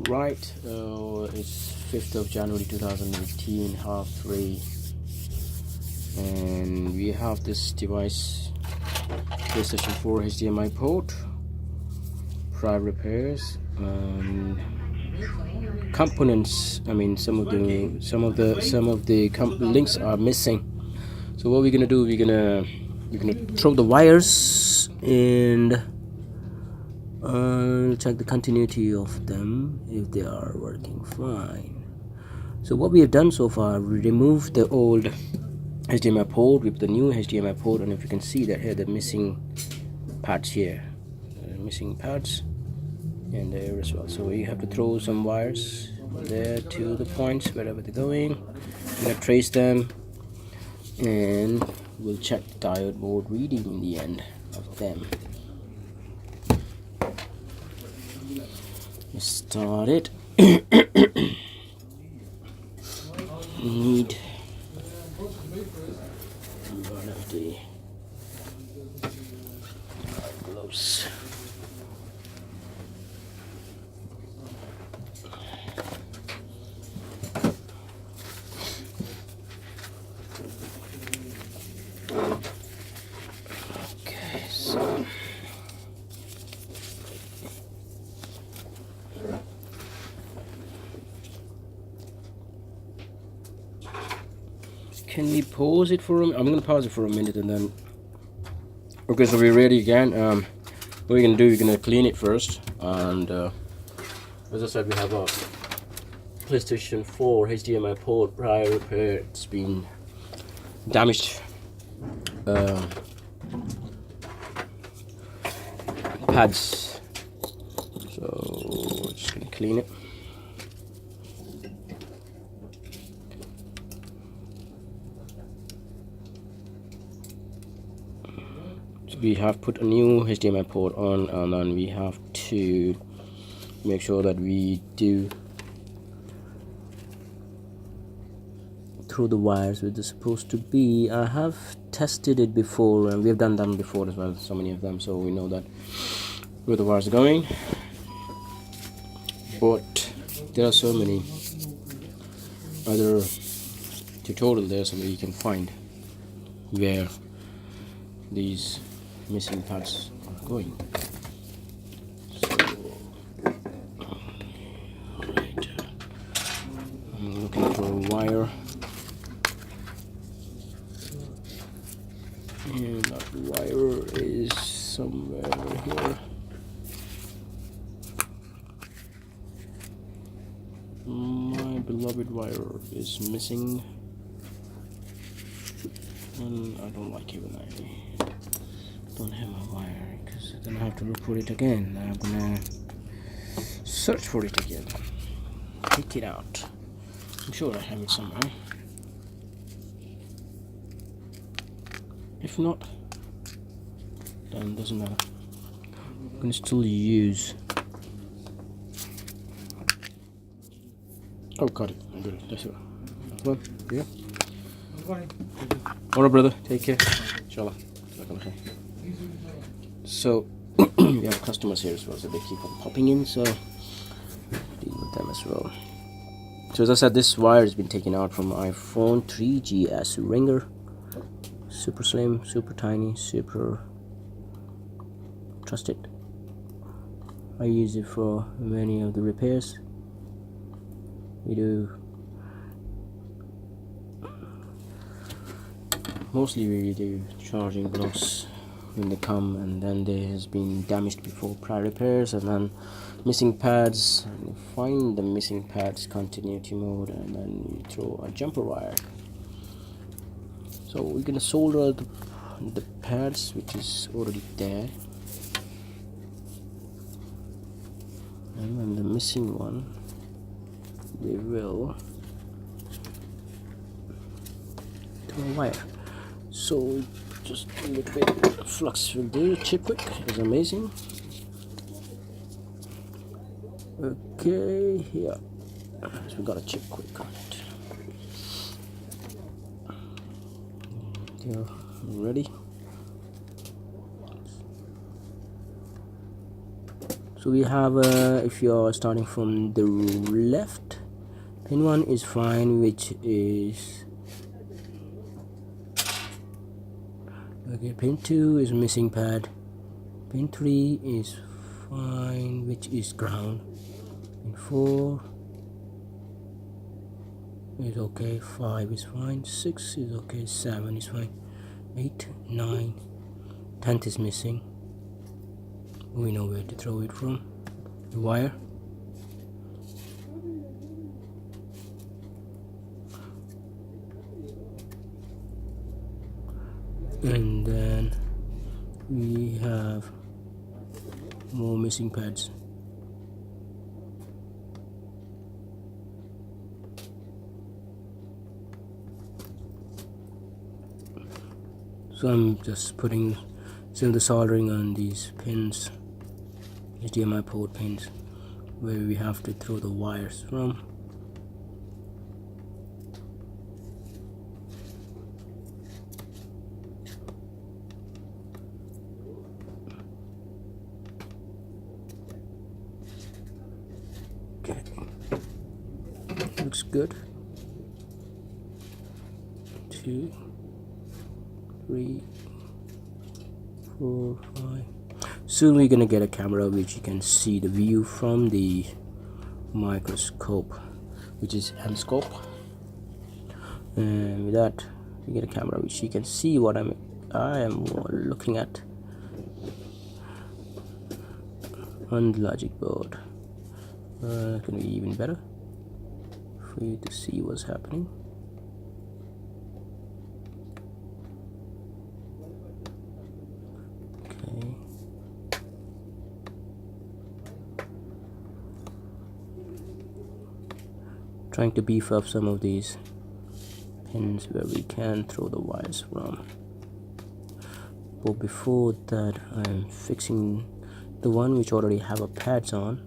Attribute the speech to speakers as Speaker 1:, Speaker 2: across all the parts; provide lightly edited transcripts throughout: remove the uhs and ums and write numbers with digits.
Speaker 1: Right, it's 5th of January 2018, half 3, and we have this device, PlayStation 4 HDMI port, prior repairs, components. I mean, some of the links are missing. So what we're gonna do, we're gonna throw the wires and check the continuity of them if they are working fine. So what we have done so far, we removed the old HDMI port with the new HDMI port, and if you can see that here, the missing pads here, missing pads, and there as well. So we have to throw some wires there to the points wherever they're going. We're gonna trace them, and we'll check the diode board reading in the end of them. Let's start it. Need one of the gloves. Okay, so can we pause it for a minute? I'm gonna pause it for a minute and then. Okay, so we're ready again. What we're gonna do, we're gonna clean it first, and as I said, we have a PlayStation 4 HDMI port prior repair. It's been damaged. Pads. So we're just gonna clean it. We have put a new HDMI port on, and then we have to make sure that we do through the wires where they're supposed to be. I have tested it before, and we have done them before as well, so many of them, so we know that where the wires are going. But there are so many other tutorials there, so that you can find where these missing parts are going. So, right, I'm looking for a wire, and that wire is somewhere here. My beloved wire is missing, and I don't like it when I don't have my wire, because then I have to look for it again. I'm gonna search for it again, take it out. I'm sure I have it somewhere. If not, then doesn't matter. I'm gonna still use. Oh, got it. I got it. That's it. Come on, yeah. Alright, brother. Take care. Inshallah. So we have customers here as well, so they keep on popping in, so deal with them as well. So as I said, this wire has been taken out from iPhone 3GS ringer. Super slim, super tiny, super trusted. I use it for many of the repairs we do. Mostly we do charging blocks when they come, and then there has been damaged before prior repairs, and then missing pads, and you find the missing pads, continuity mode, and then you throw a jumper wire. So we're gonna solder the pads, which is already there, and then the missing one we will throw a wire. So just a little bit of flux will do. Chip quick is amazing. Okay, yeah, so we got a chip quick on it. They're ready. So we have if you are starting from the left, pin 1 is fine, which is okay. Pin 2 is missing pad. Pin 3 is fine, which is ground. Pin 4 is okay. 5 is fine. 6 is okay. 7 is fine. 8, 9, 10th is missing. We know where to throw it from. The wire. And then we have more missing pads. So I'm just putting still the soldering on these pins, HDMI port pins, where we have to throw the wires from. Okay, looks good. 2, 3, 4, 5. Soon we're gonna get a camera which you can see the view from the microscope, which is M-scope, and with that we get a camera which you can see what I am looking at on the logic board. Can be even better for you to see what's happening. Okay. Trying to beef up some of these pins where we can throw the wires from. But before that, I'm fixing the one which already have a pads on.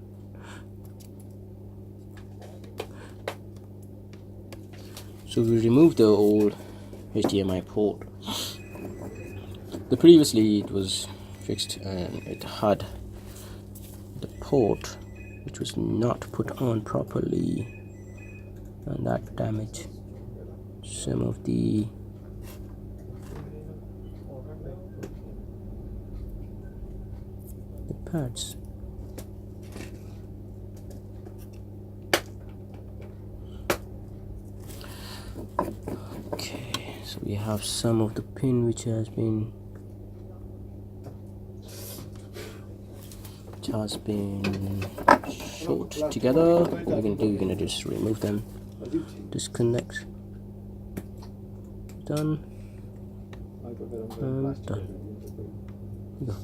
Speaker 1: So we remove the old HDMI port. Previously it was fixed and it had the port which was not put on properly, and that damaged some of the pads. Okay, so we have some of the pin which has been short together. What we're gonna do, we're gonna just remove them, disconnect, done, and done. There we go.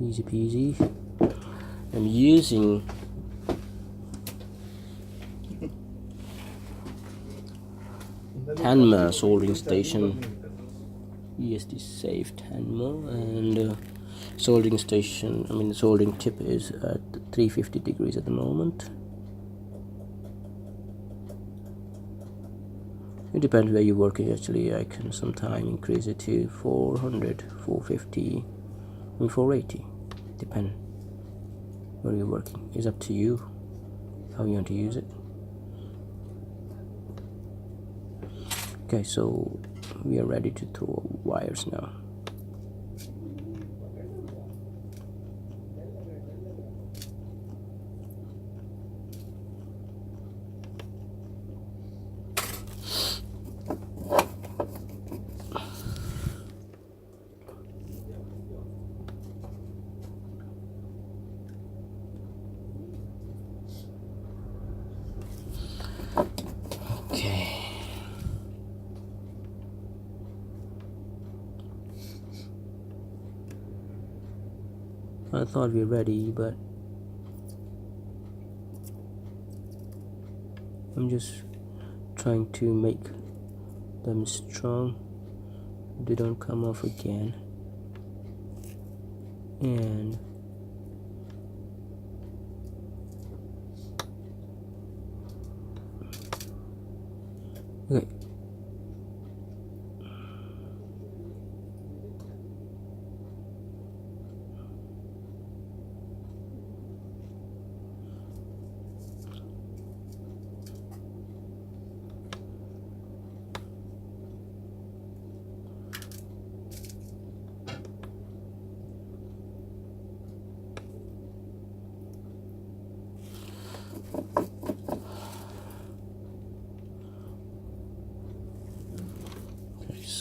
Speaker 1: Easy peasy. I'm using Hanma soldering station, ESD safe Hanma, and soldering station, the soldering tip is at 350 degrees at the moment. It depends where you're working. Actually, I can sometimes increase it to 400, 450, and 480. Depend where you're working. It's up to you how you want to use it. Okay, so we are ready to throw wires now. Okay. I thought we were ready, but I'm just trying to make them strong. They don't come off again. And okay.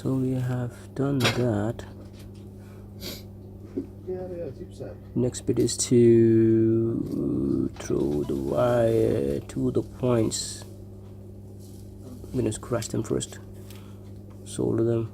Speaker 1: So we have done that. Next bit is to throw the wire to the points. I'm gonna scratch them first, solder them.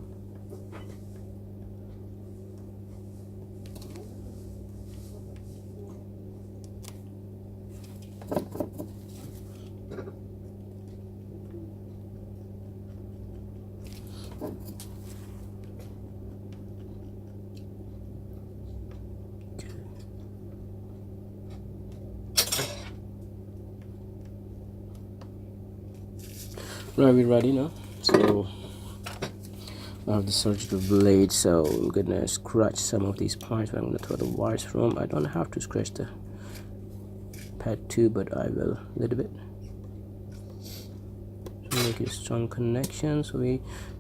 Speaker 1: Right, we're ready now. So I have the surgical blade, so I'm gonna scratch some of these points where I'm gonna throw the wires from. I don't have to scratch the pad 2, but I will a little bit to make a strong connection. So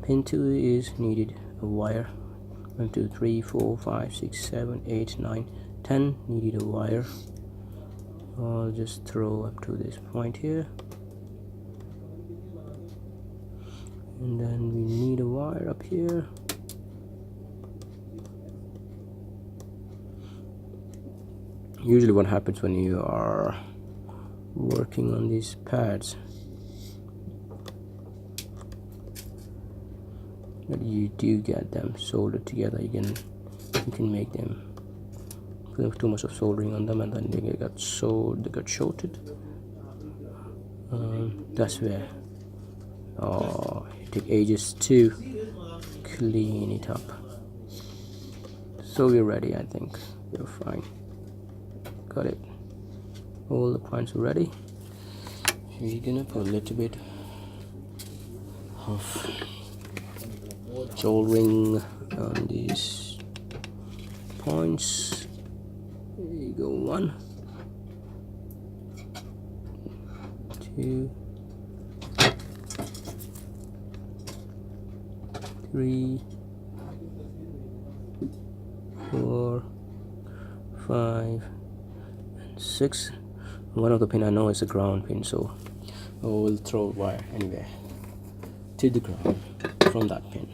Speaker 1: pin 2 is needed a wire. 1 2 3 4 5 6 7 8 9 10 needed a wire. I'll just throw up to this point here, and then we need a wire up here. Usually what happens when you are working on these pads, that you do get them soldered together. You can make them put too much of soldering on them, and then they got shorted. That's where it takes ages to clean it up. So we're ready. I think we're fine. Got it. All the points are ready. We're gonna put a little bit of soldering on these points. There you go. 1 2 3 4 5 and 6. One of the pin I know is a ground pin, so I will throw wire anywhere to the ground from that pin.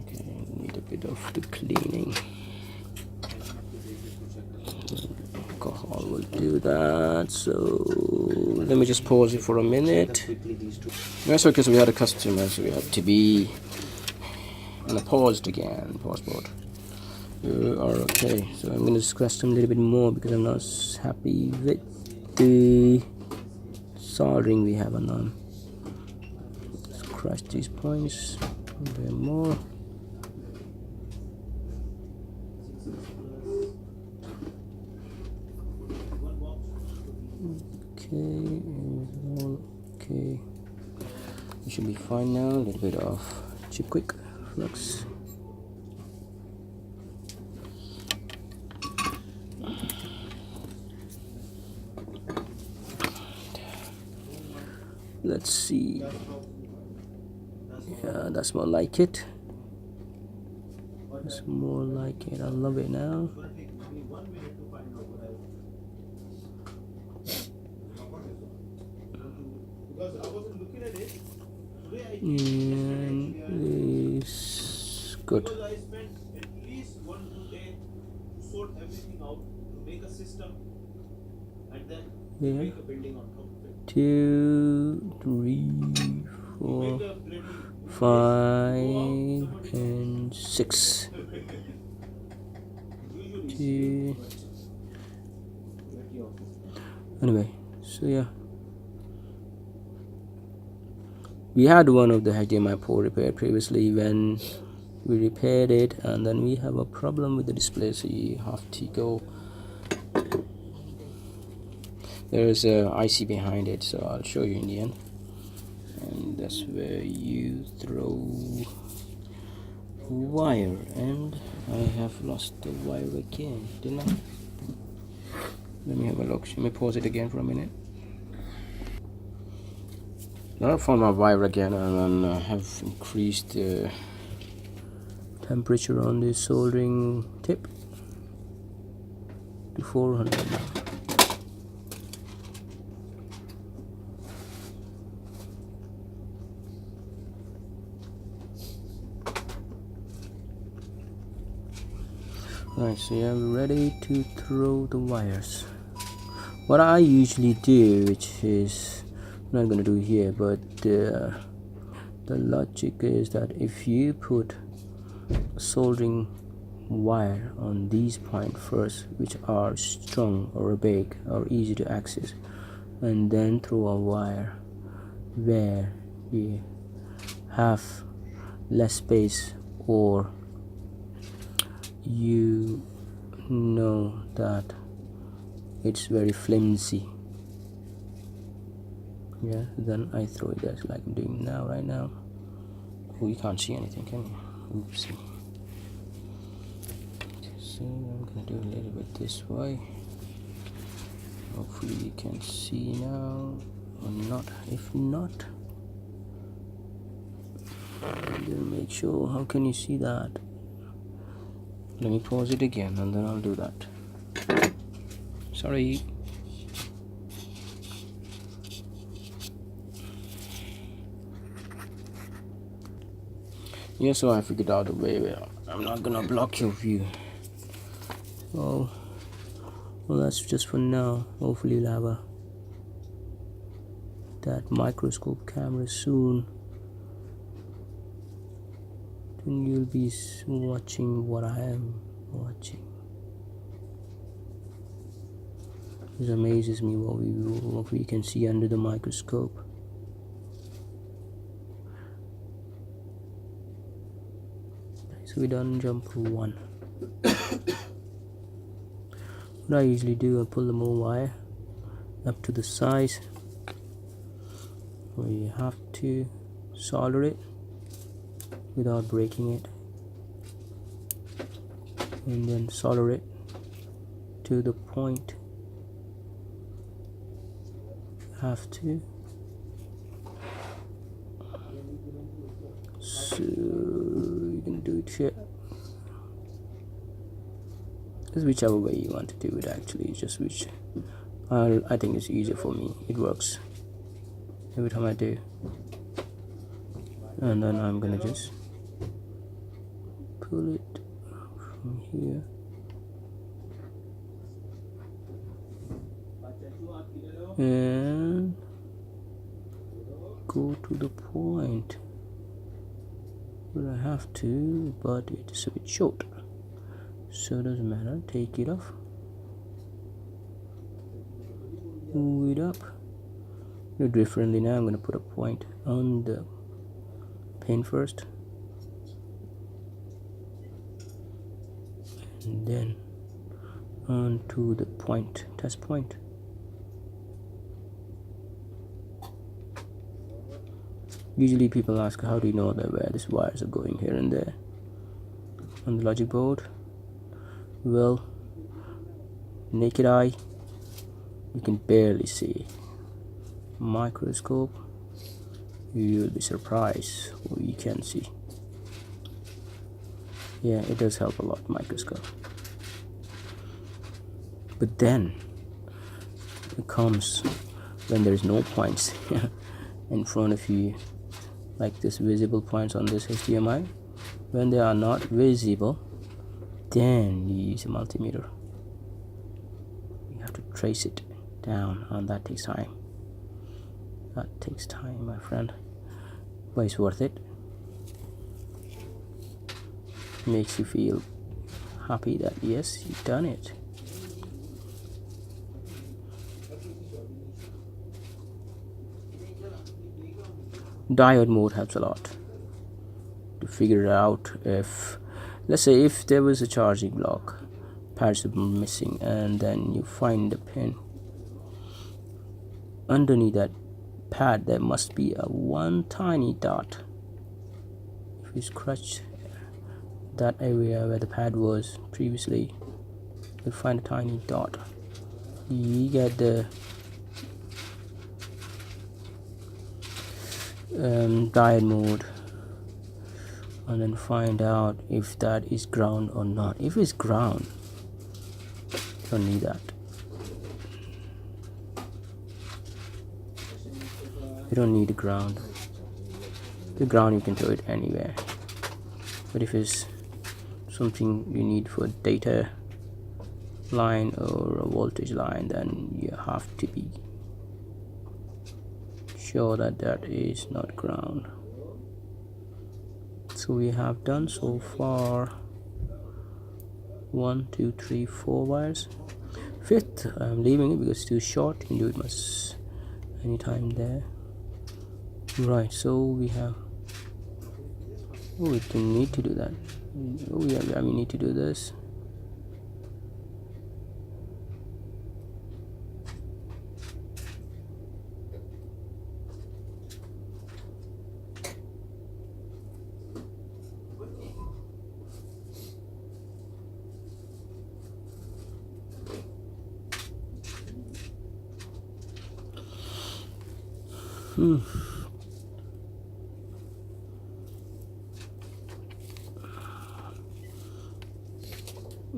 Speaker 1: Okay, need a bit of the cleaning. Alcohol will do that. So let me just pause it for a minute. That's okay. So we had a customer, so we had to be, and I paused again. Pause board. You are okay. So I'm going to scratch them a little bit more because I'm not happy with the soldering we have on them. Scratch these points a bit more. Okay, it should be fine now. A little bit of chip quick flux. Let's see. Yeah, that's more like it. That's more like it. I love it now. And it's good.
Speaker 2: Because I spent at least 1 day to sort everything out, to make a system, and then make a building on top of it.
Speaker 1: 2 3 4 5 and 6. Anyway, so yeah, we had one of the HDMI port repaired previously when we repaired it, and then we have a problem with the display, so you have to go, there is a IC behind it, so I'll show you in the end. And that's where you throw wire, and I have lost the wire again, didn't I? Let me have a look. Let me pause it again for a minute. Now I found my wire again, and I have increased the temperature on the soldering tip to 400 now. Right, so yeah, we're ready to throw the wires. What I usually do, which is I'm not gonna do here, but the logic is that if you put a soldering wire on these points first, which are strong or big or easy to access, and then throw a wire where you have less space, or you know that it's very flimsy, yeah, then I throw it as like I'm doing now, right now. Oh, you can't see anything, can you? Oopsie. So I'm gonna do a little bit this way. Hopefully you can see now, or not. If not, then make sure. How can you see that? Let me pause it again and then I'll do that. Sorry. Yeah, so I figured out a way where I'm not gonna block your view. Oh, well, that's just for now. Hopefully you'll have that microscope camera soon. Then you'll be watching what I am watching. It amazes me what we can see under the microscope. So we done jump 1. What I usually do, I pull the more wire up to the size where you have to solder it without breaking it, and then solder it to the point you have to. So you're gonna do it here. It's whichever way you want to do it, actually. Just which I think it's easier for me. It works every time I do. And then I'm gonna just pull it from here and go to the point where I have to, but it's a bit short, so it doesn't matter. Take it off, move it up, do it differently. Now I'm going to put a point on the pin first, and then onto the point, test point. Usually people ask, how do you know that where these wires are going here and there on the logic board? Well, naked eye, you can barely see. Microscope, you'll be surprised what you can see. Yeah, it does help a lot, microscope. But then it comes when there is no points in front of you, like this visible points on this HDMI. When they are not visible, then you use a multimeter. You have to trace it down, and that takes time. That takes time, my friend, but it's worth it. Makes you feel happy that yes, you've done it. Diode mode helps a lot to figure out if, let's say, if there was a charging block, pads are missing, and then you find the pin. Underneath that pad there must be a one tiny dot. If you scratch that area where the pad was previously, you'll find a tiny dot. You get the diode mode and then find out if that is ground or not. If it's ground, you don't need that. You don't need the ground. The ground you can throw it anywhere. But if it's something you need for data line or a voltage line, then you have to be sure that that is not ground. So we have done so far 1 2 3 4 wires. Fifth, I'm leaving it because it's too short. You can do it much anytime there. Right, so we have, oh, we don't need to do that. Oh yeah, we need to do this.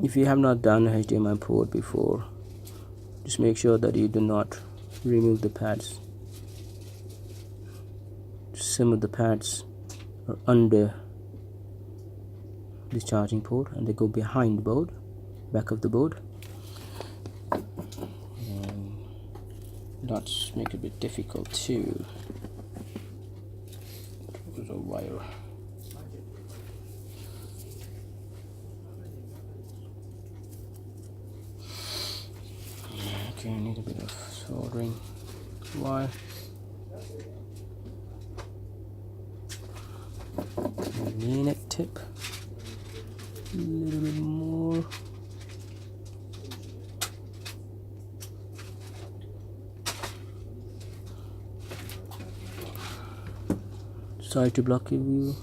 Speaker 1: If you have not done a HDMI port before, just make sure that you do not remove the pads. Some of the pads are under this charging port and they go behind the board, back of the board. That's make it a bit difficult too. There's a wire. Okay, I need a bit of soldering wire. Lean it tip a little bit more. Sorry to block your view.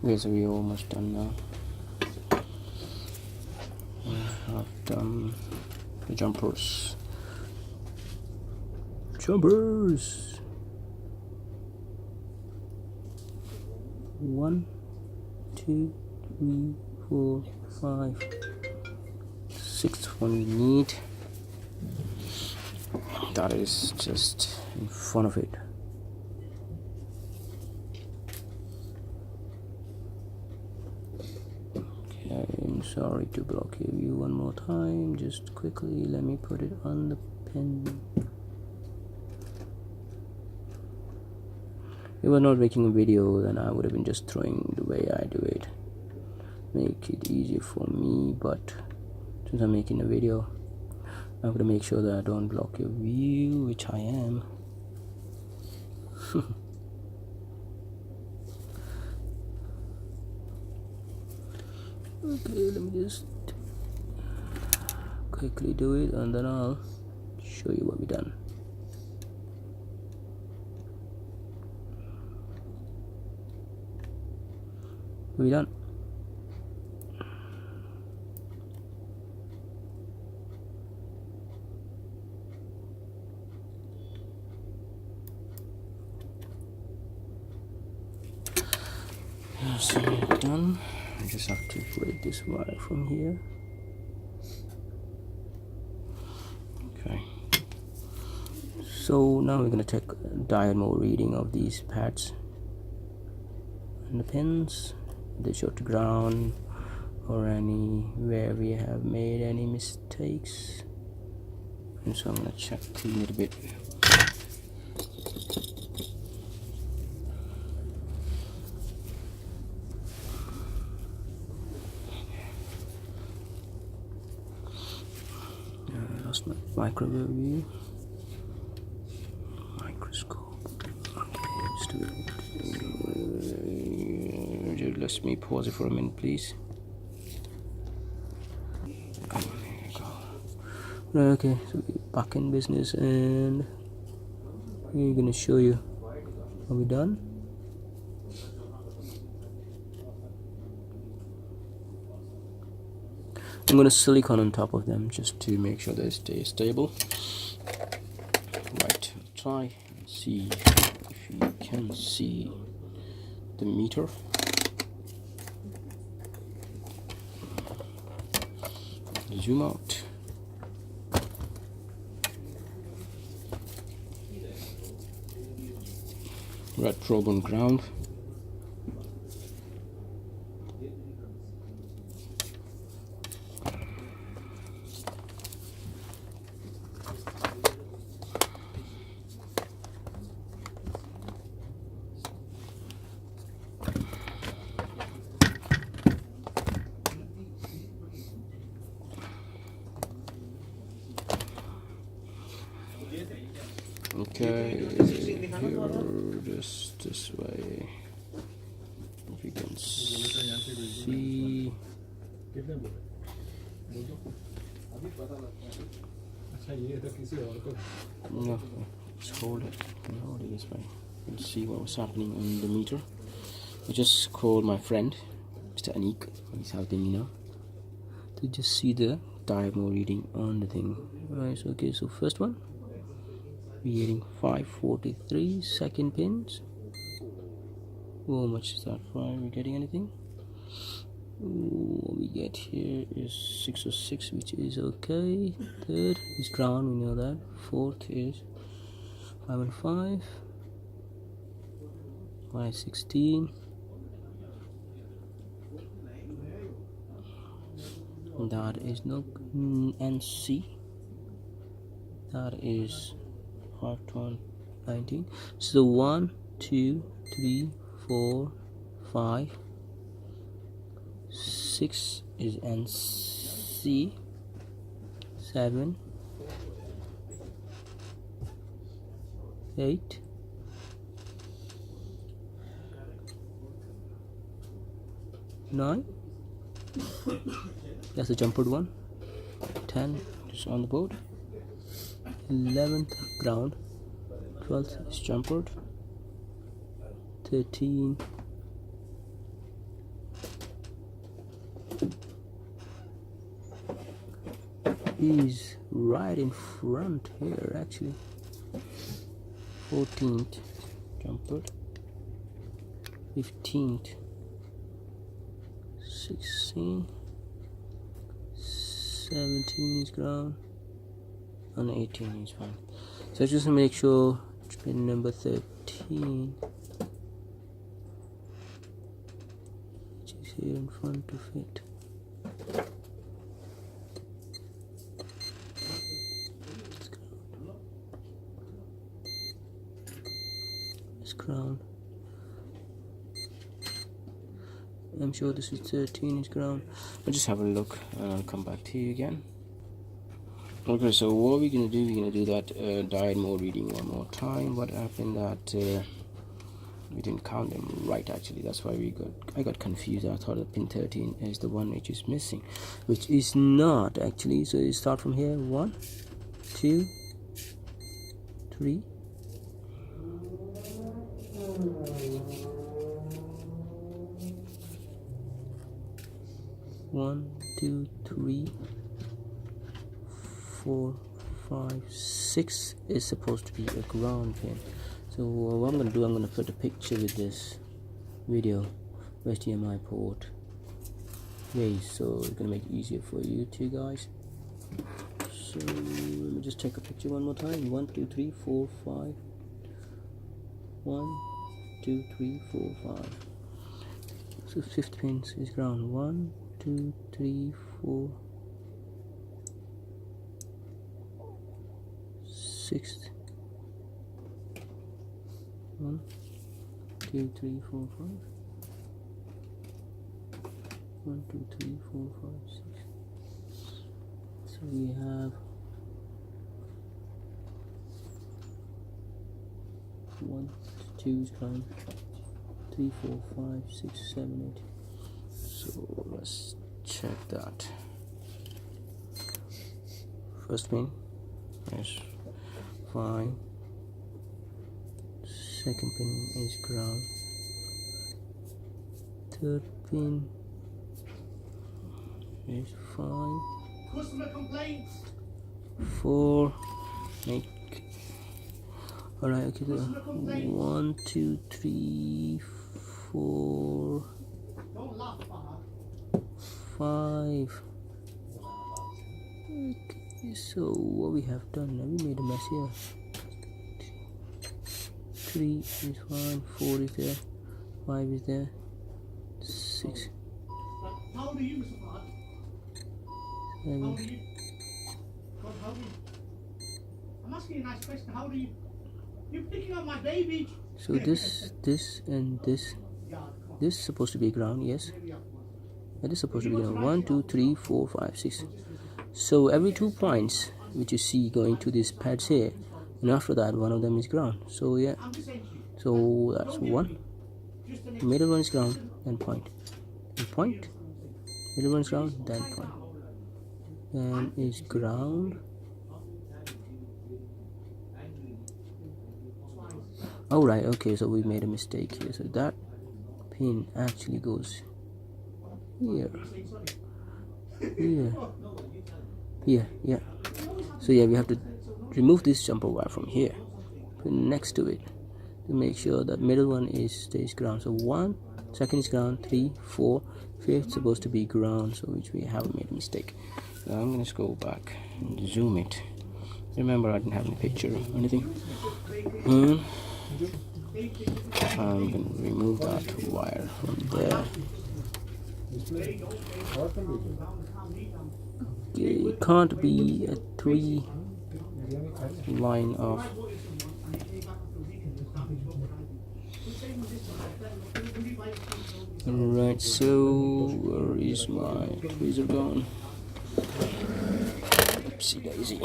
Speaker 1: Okay, so we're almost done now. I've done the jumpers. Jumpers! 1 2 3 4 5 6th one we need. That is just in front of it. Okay, I'm sorry to block your view one more time. Just quickly let me put it on the pin. If I was not making a video, then I would have been just throwing the way I do it. Make it easier for me, but since I'm making a video, I'm gonna make sure that I don't block your view, which I am. Okay, let me just quickly do it and then I'll show you what we done. We done. So we're done. I just have to break this wire from here. Okay. So now we're gonna take a diode reading of these pads and the pins. They show to ground or anywhere we have made any mistakes. And so I'm gonna check a little bit. Lost my microwave view. Microscope. Okay, let's do it. Let me pause it for a minute, please. There you go. Right, okay, so we're back in business and we're gonna show you how we done. I'm gonna silicone on top of them just to make sure they stay stable. Right, try and see if you can see the meter. Zoom out. red probe on ground. Okay, here, just this way. If you can see. No, just hold it. Hold it this way. You can see what was happening on the meter. I just called my friend, Mr. Anik. He's helping me now to just see the diagonal reading on the thing. Right. So okay. So first one. We're getting 543 second pins. How much is that? 5? We getting anything? What we get here is 606, which is okay. Third is ground, we know that. Fourth is 5 and 5. 516. That is no NC. That is 519. So 1, 2, 3, 4, 5, 6 is NC. 7, 8, 9. That's the jumpered one. 10 is on the board. 11th ground. 12th is jumpered. 13 is right in front here actually. 14th jumpered. 15th, 16, 17 is ground, and 18 is fine. So just make sure pin number 13, which is here in front of it. It's ground. I'm sure this is 13 is ground. I'll just have a look and I'll come back to you again. Okay, so what we're gonna do, we're gonna do that diode mode reading one more time. What happened that we didn't count them right actually, that's why I got confused. I thought that pin 13 is the one which is missing, which is not actually. So you start from here. 1, 2, 3, 1, 2, 3, 4, 5, 6 is supposed to be a ground pin. So what I'm gonna do, I'm gonna put a picture with this video HDMI port. Okay, so it's gonna make it easier for you two guys. So let me just take a picture one more time. 1, 2, 3, 4, 5. 1, 2, 3, 4, 5. So 5th pin is ground. 1, 2, 3, 4. 6th. 1, 2, 3, 4, 5. 1, 2, 3, 4, 5, 6. So we have 1, 2 is ground. 3, 4, 5, 6, 7, 8. So let's check that. First pin is fine. Second pin is ground. Third pin is fine.
Speaker 2: Customer complaints.
Speaker 1: 4. Make. Alright, okay. 1, 2, 3, 4,
Speaker 2: Don't laugh, Fahad.
Speaker 1: 5. Okay, so what we have done now, we made a mess here. 3 is fine, 4 is there, 5 is there, 6.
Speaker 3: How old are you, Mr. Fahad?
Speaker 1: 7.
Speaker 3: How old are you? God, how old are you? I'm asking you a nice question. How old are you? You're picking up my baby.
Speaker 1: So this, and this is supposed to be ground, yes. That is supposed to be ground. 1, 2, 3, 4, 5, 6. So every 2 points which you see going to these pads here, and after that one of them is ground. So yeah, so that's 1. Middle one is ground, then point. And point. Middle one is ground, then point. And is ground. Oh right, okay, so we made a mistake here. So that pin actually goes here. Here, yeah. So yeah, we have to remove this jumper wire from here, put it next to it, to make sure that middle one stays ground. So 1, second is ground, 3, 4, 5th supposed to be ground, so which we haven't made a mistake. Now I'm gonna go back and zoom it. Remember, I didn't have any picture or anything. I'm gonna remove that wire from there. It can't be a 3 line of. Alright, so where is my tweezer gone? Oopsie daisy.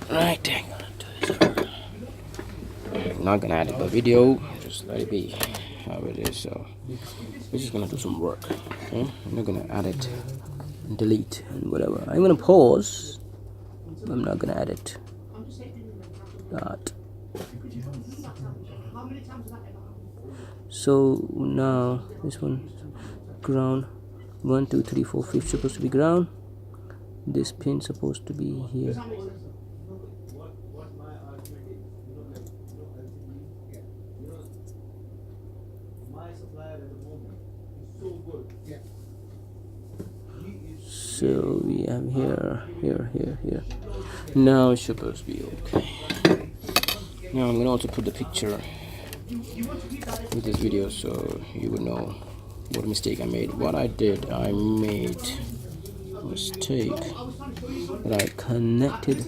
Speaker 1: Right, hang on. I'm not gonna edit the video, just let it be how it is. So we're just gonna do some work. Okay, I'm not gonna edit and delete and whatever. I'm gonna pause, but I'm not gonna edit that. So now this one ground. 1, 2, 3, 4, 5 supposed to be ground. This pin supposed to be here. So we have here. Now it's supposed to be okay. Now I'm gonna also put the picture with this video so you would know what mistake I made. What I did, I made a mistake that I connected